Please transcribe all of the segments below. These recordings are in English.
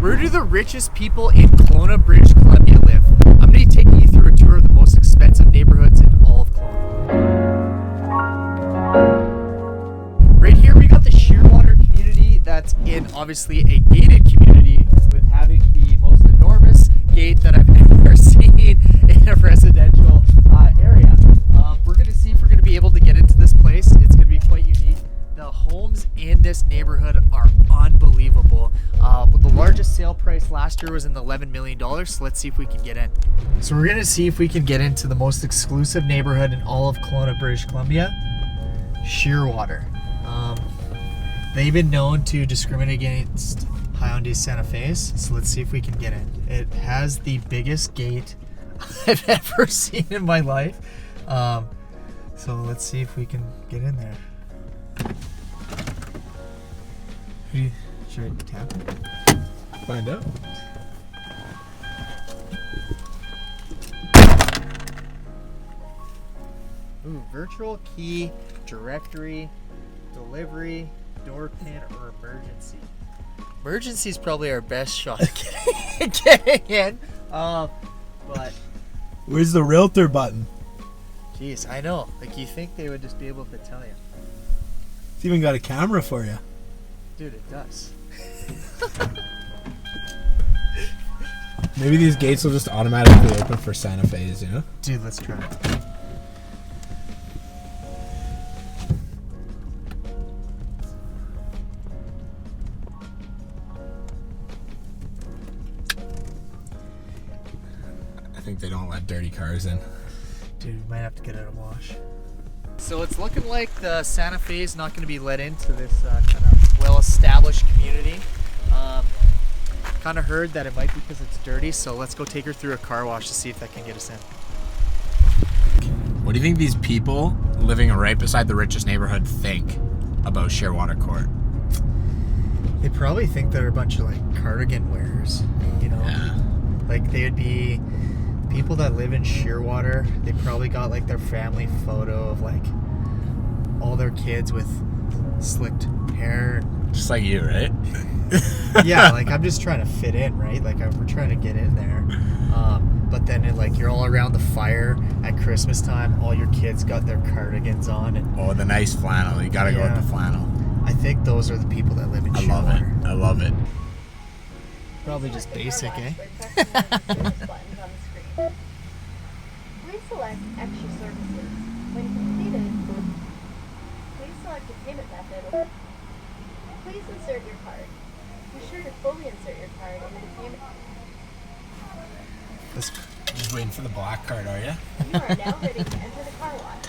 Where do the richest people in Kelowna, British Columbia live? I'm going to be taking you through a tour of the most expensive neighborhoods in all of Kelowna. Right here we got the SheerWater community that's in obviously a gated community with having the most enormous gate that I've ever seen in a residential area. We're going to see if we're going to be able to get into this place. It's going to be quite unique. The homes in this neighborhood are unbelievable. The largest sale price last year was in the $11 million, so let's see if we can get in. So we're going to see if we can get into the most exclusive neighborhood in all of Kelowna, British Columbia, SheerWater. They've been known to discriminate against Hyundai Santa Fe's, so let's see if we can get in. It has the biggest gate I've ever seen in my life. So let's see if we can get in there. Should I tap it? Find out. Ooh, virtual key, directory, delivery, door pin, or emergency. Emergency is probably our best shot at getting in. But Where's the realtor button? geez, I know. Like, you think they would just be able to tell you. It's even got a camera for you. Dude, it does. Maybe these gates will just automatically open for Santa Fe's, you know? Dude, let's try it. I think they don't let dirty cars in. Dude, we might have to get it a wash. So it's looking like the Santa Fe is not going to be let into this kind of well-established community. Kind of heard that it might be because it's dirty, so let's go take her through a car wash to see if that can get us in. What do you think these people living right beside the richest neighborhood think about SheerWater Court? They probably think they're a bunch of like cardigan wearers, you know? Yeah. Like they would be people that live in SheerWater. They probably got like their family photo of like all their kids with slicked hair. Just like you, right? Yeah, like I'm just trying to fit in, right? Like we're trying to get in there. But then like you're all around the fire at Christmas time. All your kids got their cardigans on. And Oh, the nice flannel. You gotta go with the flannel. I think those are the people that live in I love it. SheerWater. I love it. Probably just basic, eh? Please select Extra Services. When completed, please select a payment method. Please insert your card. Be sure to fully insert your card into the payment. Just waiting for the black card, are you? You are now ready to enter the car wash.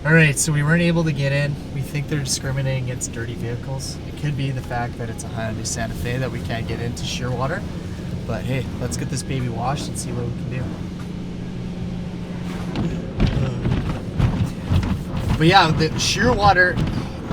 Alright, so we weren't able to get in. We think they're discriminating against dirty vehicles. It could be the fact that it's a Hyundai Santa Fe that we can't get into SheerWater. But hey, let's get this baby washed and see what we can do. But yeah, the SheerWater,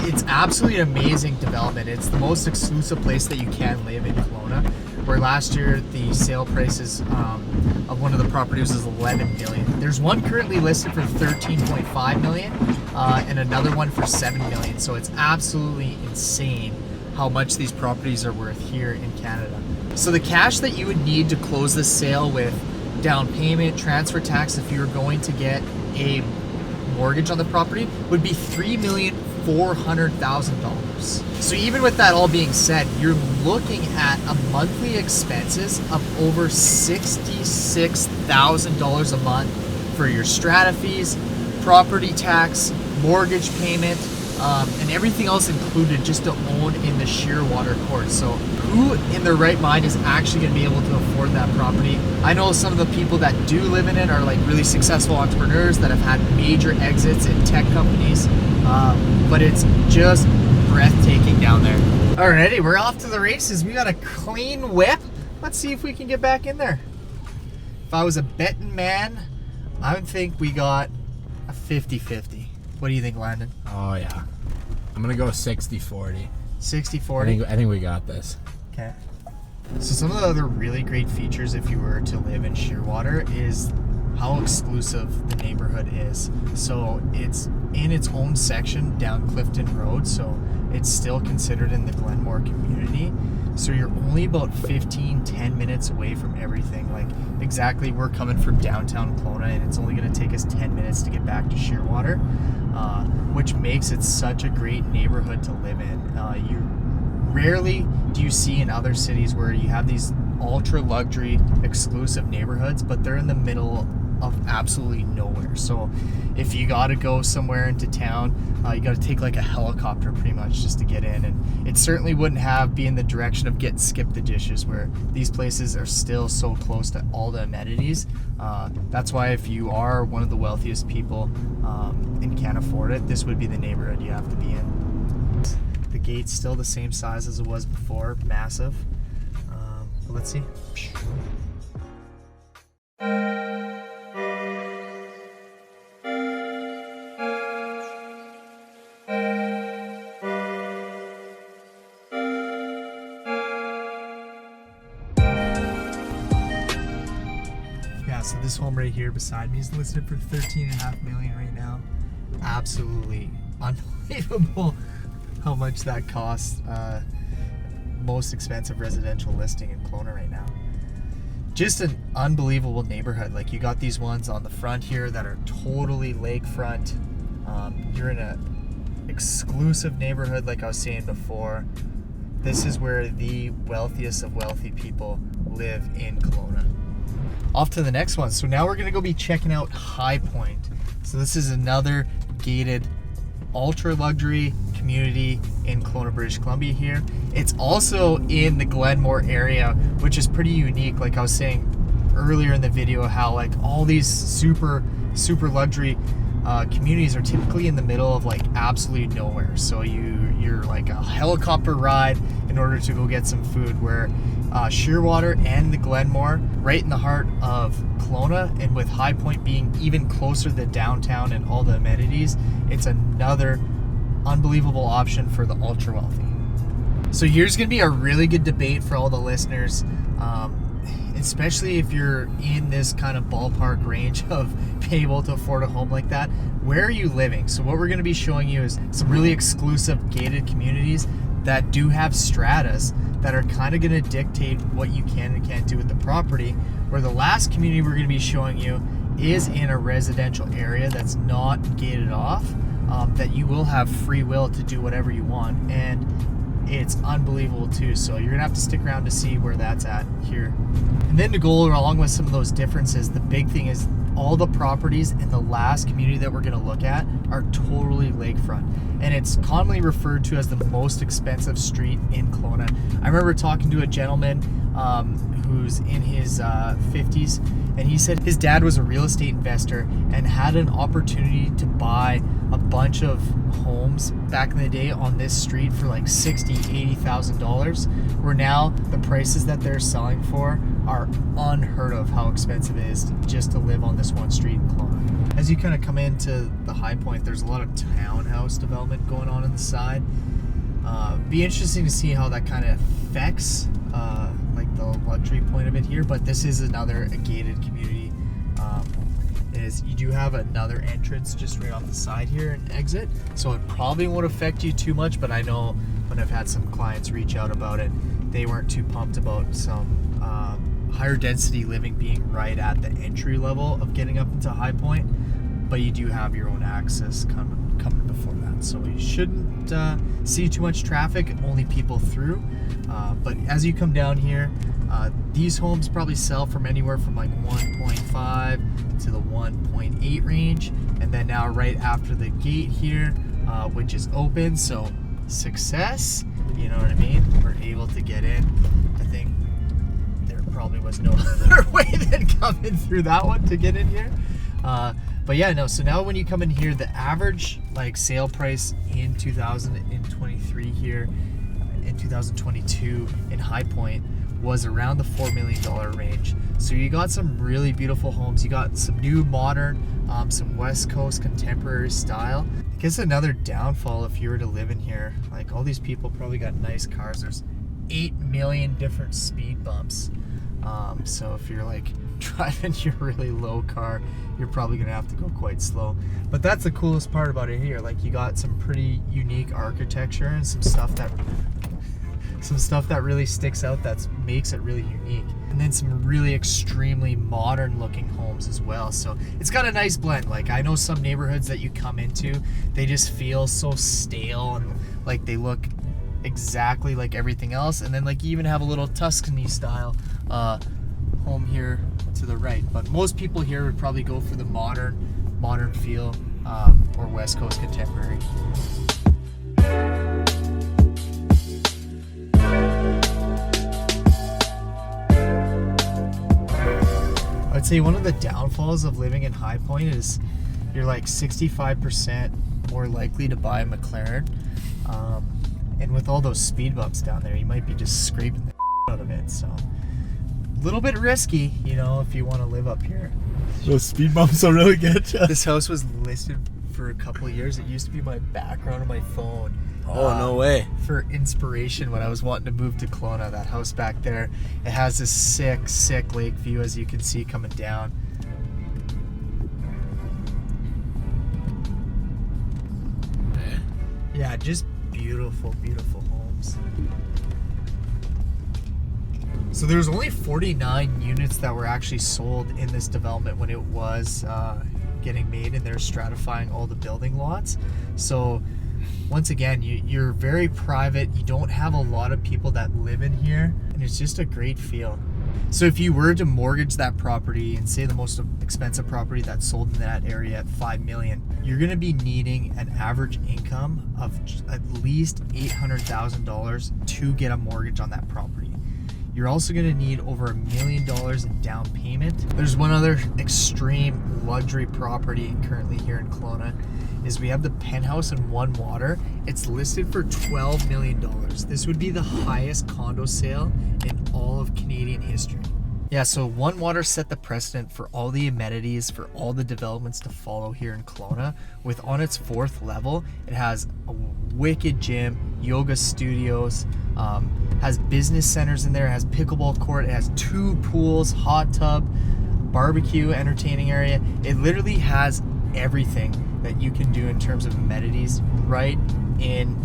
it's absolutely an amazing development. It's the most exclusive place that you can live in Kelowna. Where last year the sale prices of one of the properties was $11 million. There's one currently listed for $13.5 million and another one for $7 million. So it's absolutely insane how much these properties are worth here in Canada. So the cash that you would need to close this sale with down payment, transfer tax, if you were going to get a mortgage on the property, would be $3,400,000. So even with that all being said, you're looking at a monthly expenses of over $66,000 a month for your strata fees, property tax, mortgage payment, and everything else included just to own in the SheerWater Court. So who in their right mind is actually going to be able to afford that property? I know some of the people that do live in it are like really successful entrepreneurs that have had major exits in tech companies, but it's just breathtaking down there. Alrighty, we're off to the races. We got a clean whip. Let's see if we can get back in there. If I was a betting man, I would think we got a 50-50. What do you think, Landon? Oh, yeah. I'm going to go 60-40. 60-40? I think we got this. Okay. So some of the other really great features if you were to live in SheerWater is how exclusive the neighborhood is. So it's in its own section down Clifton Road. So it's still considered in the Glenmore community. So you're only about 10 minutes away from everything. Like exactly, we're coming from downtown Kelowna, and it's only going to take us 10 minutes to get back to SheerWater, which makes it such a great neighborhood to live in. You rarely do you see in other cities where you have these ultra luxury exclusive neighborhoods, but they're in the middle of absolutely nowhere. So if you got to go somewhere into town, you got to take like a helicopter pretty much just to get in, and it certainly wouldn't be in the direction of get skip the dishes, where these places are still so close to all the amenities. That's why if you are one of the wealthiest people and can't afford it, this would be the neighborhood you have to be in. The gate's still the same size as it was before, massive. But let's see. So this home right here beside me is listed for $13.5 million right now. Absolutely unbelievable how much that costs. Most expensive residential listing in Kelowna right now. Just an unbelievable neighborhood. Like, you got these ones on the front here that are totally lakefront. You're in an exclusive neighborhood, like I was saying before. This is where the wealthiest of wealthy people live in Kelowna. Off to the next one. So now we're gonna go be checking out HighPointe. So this is another gated ultra luxury community in Kelowna, British Columbia here. It's also in the Glenmore area, which is pretty unique. Like I was saying earlier in the video, how like all these super luxury communities are typically in the middle of like absolute nowhere. So you're like a helicopter ride in order to go get some food, where SheerWater and the Glenmore, right in the heart of Kelowna, and with HighPointe being even closer to downtown and all the amenities, it's another unbelievable option for the ultra wealthy. So here's going to be a really good debate for all the listeners, especially if you're in this kind of ballpark range of being able to afford a home like that. Where are you living? So what we're going to be showing you is some really exclusive gated communities that do have stratas that are kind of going to dictate what you can and can't do with the property, where the last community we're going to be showing you is in a residential area that's not gated off, that you will have free will to do whatever you want, and it's unbelievable too. So you're gonna have to stick around to see where that's at here. And then to go along with some of those differences, the big thing is all the properties in the last community that we're gonna look at are totally lakefront, and it's commonly referred to as the most expensive street in Kelowna. I remember talking to a gentleman who's in his 50s, and he said his dad was a real estate investor and had an opportunity to buy a bunch of homes back in the day on this street for like $60,000-$80,000, where now the prices that they're selling for are unheard of how expensive it is just to live on this one street in Kelowna. As you kind of come into the HighPointe, there's a lot of townhouse development going on the side. Be interesting to see how that kind of affects like the luxury point of it here, but this is another gated community. Is you do have another entrance just right off the side here and exit, so it probably won't affect you too much, but I know when I've had some clients reach out about it, they weren't too pumped about some higher density living being right at the entry level of getting up into HighPointe, but you do have your own access coming before that, so you shouldn't see too much traffic, only people through, but as you come down here, these homes probably sell from anywhere from like 1.5 to the 1.8 range, and then now right after the gate here, which is open, so success, you know what I mean, we're able to get in. I think there probably was no other way than coming through that one to get in here, but yeah, no, so now when you come in here, the average like sale price in 2023 here, in 2022 in HighPointe was around the $4 million range. So you got some really beautiful homes. You got some new modern, some West Coast contemporary style. I guess another downfall if you were to live in here, like all these people probably got nice cars. There's 8 million different speed bumps. So if you're like driving your really low car, you're probably gonna have to go quite slow. But that's the coolest part about it here. Like, you got some pretty unique architecture and some stuff that really sticks out, that makes it really unique. And then some really extremely modern looking homes as well. So it's got a nice blend. Like, I know some neighborhoods that you come into, they just feel so stale and like they look exactly like everything else. And then like you even have a little Tuscany style home here to the right. But most people here would probably go for the modern feel, or West Coast contemporary. I'd say one of the downfalls of living in HighPointe is you're like 65% more likely to buy a McLaren. And with all those speed bumps down there, you might be just scraping the out of it. So a little bit risky, you know, if you want to live up here. Those speed bumps will really get you. This house was listed for a couple of years. It used to be my background on my phone. Oh, no way. For inspiration when I was wanting to move to Kelowna, that house back there. It has this sick lake view, as you can see coming down. Yeah, just beautiful homes. So there's only 49 units that were actually sold in this development when it was getting made, and they're stratifying all the building lots. So once again, you're very private. You don't have a lot of people that live in here, and it's just a great feel. So if you were to mortgage that property, and say the most expensive property that's sold in that area at $5 million, you're going to be needing an average income of at least $800,000 to get a mortgage on that property. You're also going to need over $1 million in down payment. There's one other extreme luxury property currently here in Kelowna, is we have the penthouse in One Water. It's listed for $12 million. This would be the highest condo sale in all of Canadian history. Yeah, so One Water set the precedent for all the amenities for all the developments to follow here in Kelowna. With on its 4th level, it has a wicked gym, yoga studios, has business centers in there, it has pickleball court, it has 2 pools, hot tub, barbecue, entertaining area. It literally has everything that you can do in terms of amenities right in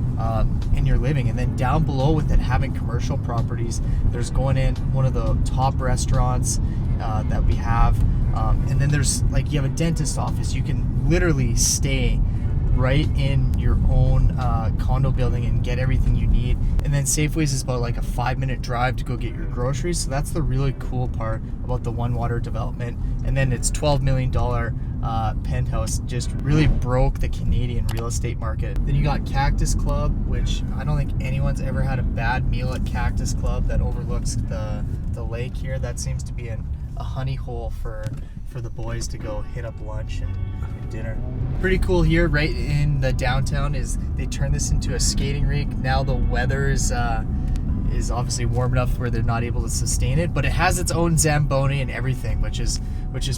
your living. And then down below, with it having commercial properties, there's going in one of the top restaurants that we have, and then there's like, you have a dentist office. You can literally stay right in your own condo building and get everything you need. And then Safeways is about like a 5-minute drive to go get your groceries. So that's the really cool part about the One Water development. And then its $12 million penthouse just really broke the Canadian real estate market. Then you got Cactus Club, which I don't think anyone's ever had a bad meal at Cactus Club, that overlooks the lake here. That seems to be a honey hole for the boys to go hit up lunch and dinner. Pretty cool here, right in the downtown, is they turned this into a skating rink. Now the weather is obviously warm enough where they're not able to sustain it, but it has its own Zamboni and everything, which is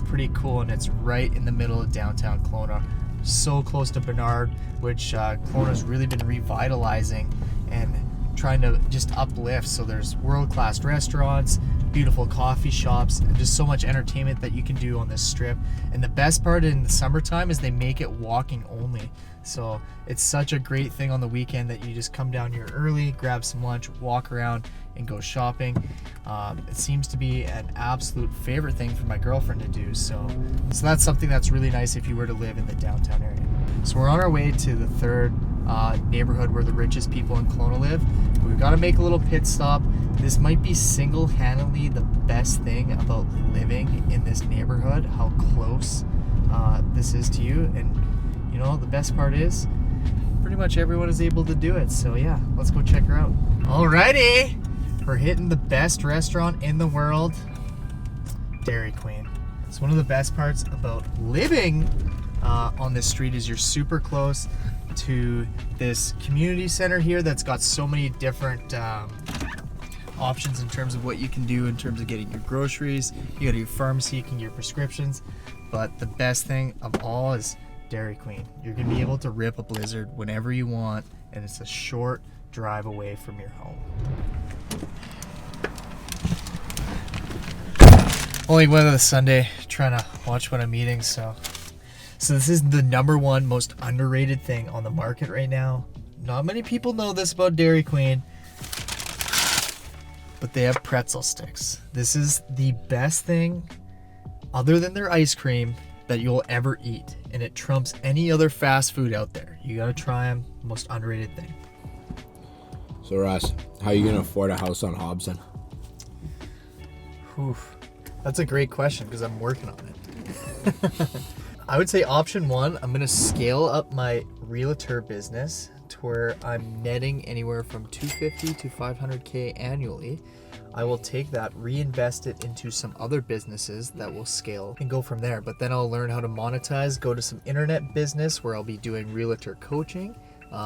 pretty cool, and it's right in the middle of downtown Kelowna, so close to Bernard, which Kelowna's really been revitalizing and trying to just uplift. So there's world-class restaurants, beautiful coffee shops, and just so much entertainment that you can do on this strip. And the best part in the summertime is they make it walking only. So it's such a great thing on the weekend that you just come down here early, grab some lunch, walk around, and go shopping. It seems to be an absolute favorite thing for my girlfriend to do. So that's something that's really nice if you were to live in the downtown area. So we're on our way to the 3rd neighborhood where the richest people in Kelowna live. We've got to make a little pit stop. This might be single-handedly the best thing about living in this neighborhood, how close this is to you. And you know, the best part is pretty much everyone is able to do it. So yeah, let's go check her out. Alrighty, we're hitting the best restaurant in the world, Dairy Queen. It's one of the best parts about living on this street is you're super close to this community center here that's got so many different options in terms of what you can do in terms of getting your groceries. You go to your pharmacy, you can get your prescriptions, but the best thing of all is Dairy Queen. You're gonna be able to rip a blizzard whenever you want, and it's a short drive away from your home. Only one of the Sunday trying to watch when I'm eating, so this is the #1 most underrated thing on the market right now. Not many people know this about Dairy Queen, but they have pretzel sticks. This is the best thing, other than their ice cream, that you'll ever eat, and it trumps any other fast food out there. You gotta try them. Most underrated thing. So Russ, how are you gonna afford a house on Hobson? Oof. That's a great question because I'm working on it. I would say option 1, I'm gonna scale up my realtor business to where I'm netting anywhere from $250 to $500K annually. I will take that, reinvest it into some other businesses that will scale and go from there. But then I'll learn how to monetize, go to some internet business where I'll be doing realtor coaching,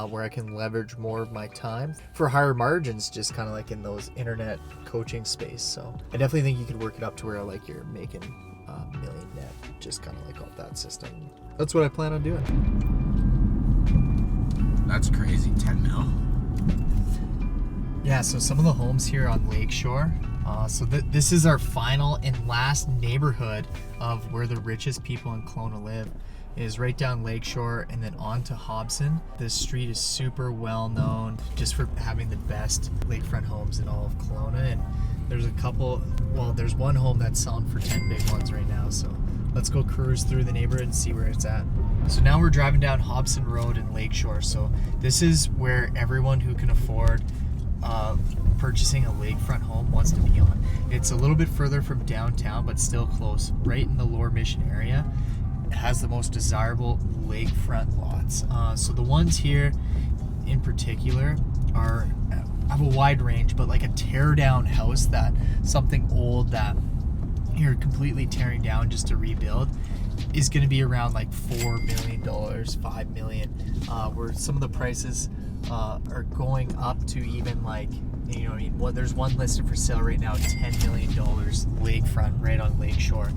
where I can leverage more of my time for higher margins, just kind of like in those internet coaching space. So I definitely think you could work it up to where like you're making a million net, just kind of like off that system. That's what I plan on doing. That's crazy, 10 mil. Yeah, so some of the homes here on Lakeshore. This is our final and last neighborhood of where the richest people in Kelowna live. Is right down Lakeshore and then on to Hobson. This street is super well known just for having the best lakefront homes in all of Kelowna. And there's a couple, well, there's one home that's selling for 10 big ones right now. So let's go cruise through the neighborhood and see where it's at. So now we're driving down Hobson Road in Lakeshore. So this is where everyone who can afford purchasing a lakefront home wants to be on. It's a little bit further from downtown, but still close, right in the Lower Mission area. It has the most desirable lakefront lots. So the ones here in particular have a wide range, but like a tear down house, that something old that you're completely tearing down just to rebuild, is going to be around like $4 million, $5 million, where some of the prices are going up to even like, you know, there's one listed for sale right now, $10 million lakefront right on Lakeshore.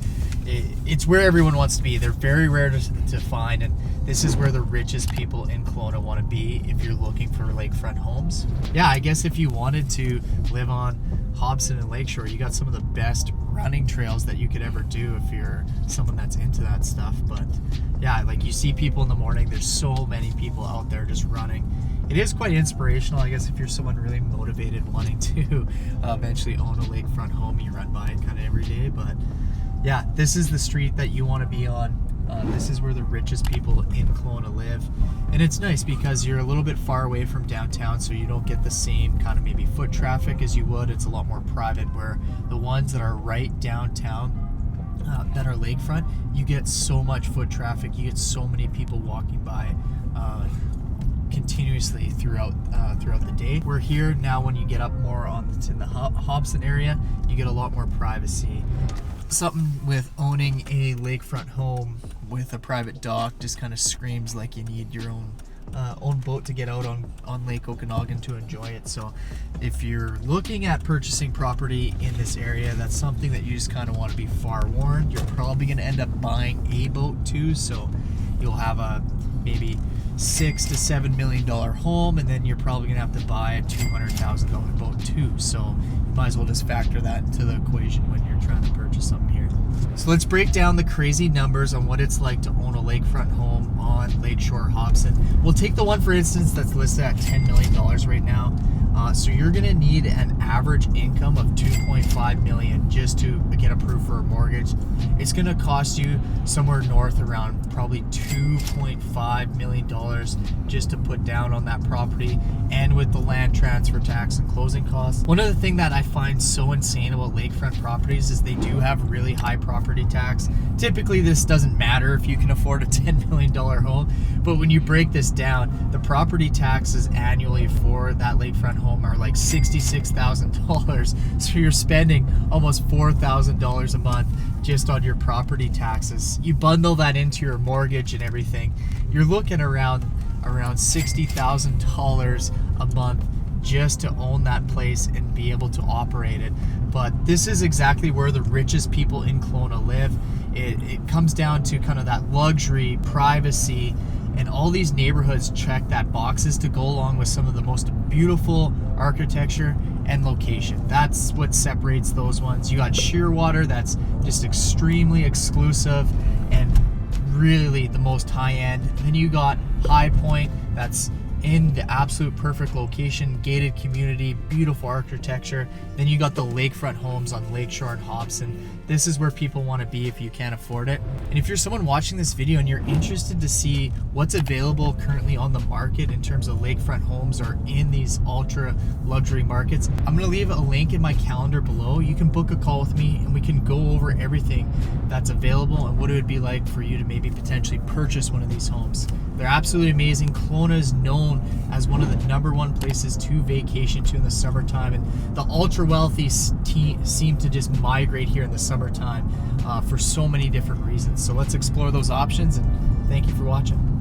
It's where everyone wants to be. They're very rare to find, and this is where the richest people in Kelowna want to be if you're looking for lakefront homes. Yeah, I guess if you wanted to live on Hobson and Lakeshore, you got some of the best running trails that you could ever do if you're someone that's into that stuff. But yeah, like you see people in the morning, there's so many people out there just running. It is quite inspirational, I guess, if you're someone really motivated wanting to eventually own a lakefront home. You run by it kind of every day. But yeah, this is the street that you want to be on. This is where the richest people in Kelowna live. And it's nice because you're a little bit far away from downtown, so you don't get the same kind of maybe foot traffic as you would. It's a lot more private, where the ones that are right downtown, that are lakefront, you get so much foot traffic. You get so many people walking by continuously throughout the day. We're here now. When you get up more to the Hobson area, you get a lot more privacy. Something with owning a lakefront home with a private dock just kind of screams like you need your own boat to get out on Lake Okanagan to enjoy it. So if you're looking at purchasing property in this area, that's something that you just kind of want to be forewarned. You're probably going to end up buying a boat too, so you'll have a maybe $6 to $7 million home, and then you're probably gonna have to buy a $200,000 boat too. So you might as well just factor that into the equation when you're trying to purchase something here. So let's break down the crazy numbers on what it's like to own a lakefront home on Lakeshore Hobson. We'll take the one, for instance, that's listed at $10 million right now. So you're gonna need an average income of $2.5 million just to get approved for a mortgage. It's gonna cost you somewhere north around probably $2.5 million just to put down on that property, and with the land transfer tax and closing costs. One other thing that I find so insane about lakefront properties is they do have really high property tax. Typically this doesn't matter if you can afford a $10 million home, but when you break this down, the property taxes annually for that lakefront home are like $66,000. So you're spending almost $4,000 a month just on your property taxes. You bundle that into your mortgage and everything, you're looking around $60,000 a month just to own that place and be able to operate it. But this is exactly where the richest people in Kelowna live. It comes down to kind of that luxury, privacy, And all these neighborhoods check that boxes to go along with some of the most beautiful architecture and location. That's what separates those ones. You got SheerWater, that's just extremely exclusive and really the most high-end. Then you got HighPointe, that's in the absolute perfect location, gated community, beautiful architecture. Then you got the lakefront homes on Lakeshore and Hobson. This is where people want to be if you can't afford it. And if you're someone watching this video and you're interested to see what's available currently on the market in terms of lakefront homes or in these ultra luxury markets, I'm going to leave a link in my calendar below. You can book a call with me and we can go over everything that's available and what it would be like for you to maybe potentially purchase one of these homes. They're absolutely amazing. Kelowna is known as one of the #1 places to vacation to in the summertime, and the ultra wealthy seem to just migrate here in the summertime for so many different reasons. So let's explore those options, and thank you for watching.